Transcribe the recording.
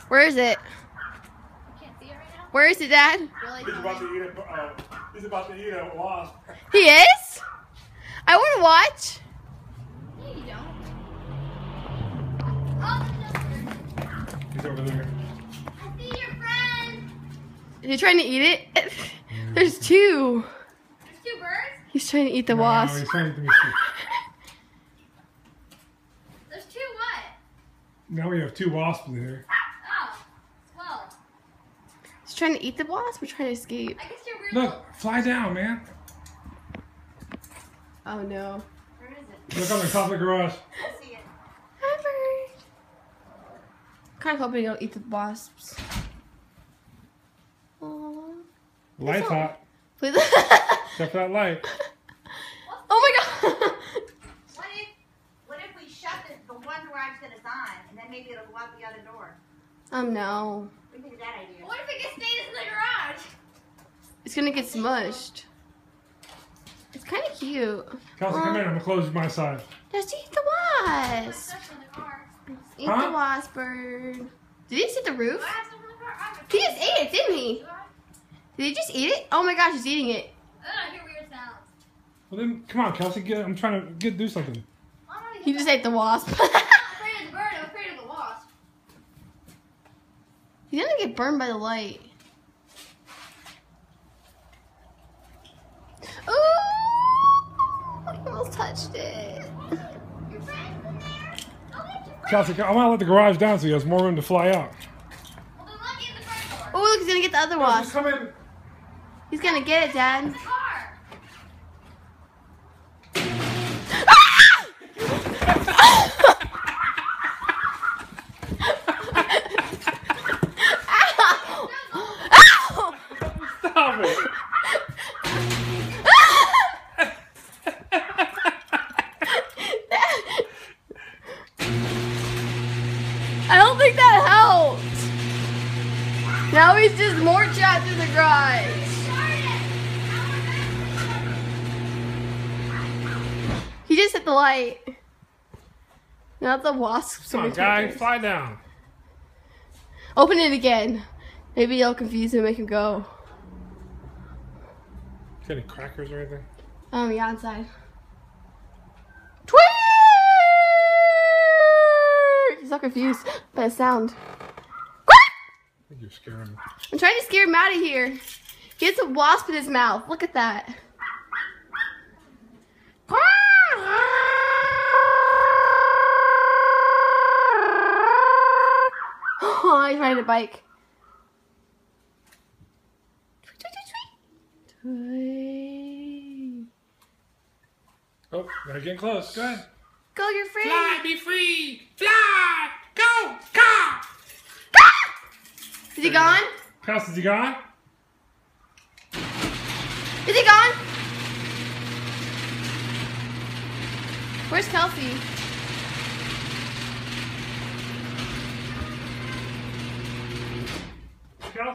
Where is it? You can't see it right now? Where is it, Dad? Really? He's about to eat a wasp. He is? I want to watch. No, you don't. Oh, He's over there. I see your friend. Is he trying to eat it? There's two. There's two birds? He's trying to eat the No, wasp. he's trying to eat There's two what? Now we have two wasps there. Oh, well. He's trying to eat the wasp or trying to escape? I guess you're weird. Look, fly down, man. Oh no. Where is it? Look on the top of the garage. I see it. Hi, bird. Kind of hoping he'll eat the wasps. Aww. Light's hot. Please. Except for that light. Oh my god. What if we shut the one garage that it's on, and then maybe it'll go out the other door? No. What do you think of that idea? What if it gets stays in the garage? It's gonna get smushed. It's kind of cute. Kelsey, come in. I'm going to close my side. Just eat the wasp. Stuff in the car. Eat Huh? the wasp, bird. Did he just eat the roof? Do I have stuff in the car? I have He just ate it, didn't he? Do I? Did he just eat it? Oh my gosh, he's eating it. I hear weird sounds. Well, then, come on, Kelsey. I'm trying to do something. I'm not He just ate the wasp. I'm not afraid of the bird. I'm afraid of the wasp. He's gonna get burned by the light. Ooh! He almost touched it. Your friend's in there. Oh, there's your friend. Kelsey, I want to let the garage down so he has more room to fly out. Well, then let me in the front door. Oh, look, he's gonna get the other wasp. Come in. He's gonna get it, Dad. The car. Stop it. I don't think that helped. Now he's just more trapped in the garage. He just hit the light. Now the wasp. Come on, guy. Fly down. Open it again. Maybe it'll confuse him and make him go. Got any crackers or anything? Yeah, inside. Tweet! He's so confused by the sound. I think you're scaring him. I'm trying to scare him out of here. He has a wasp in his mouth. Look at that. Oh, he's riding a bike. Tweet, tweet, tweet, tweet. Oh, they're getting close. Go ahead. Go, you're free. Fly, be free. Fly. Go. Go. Is he gone? Kelsey, is he gone? Is he gone? Where's Kelsey?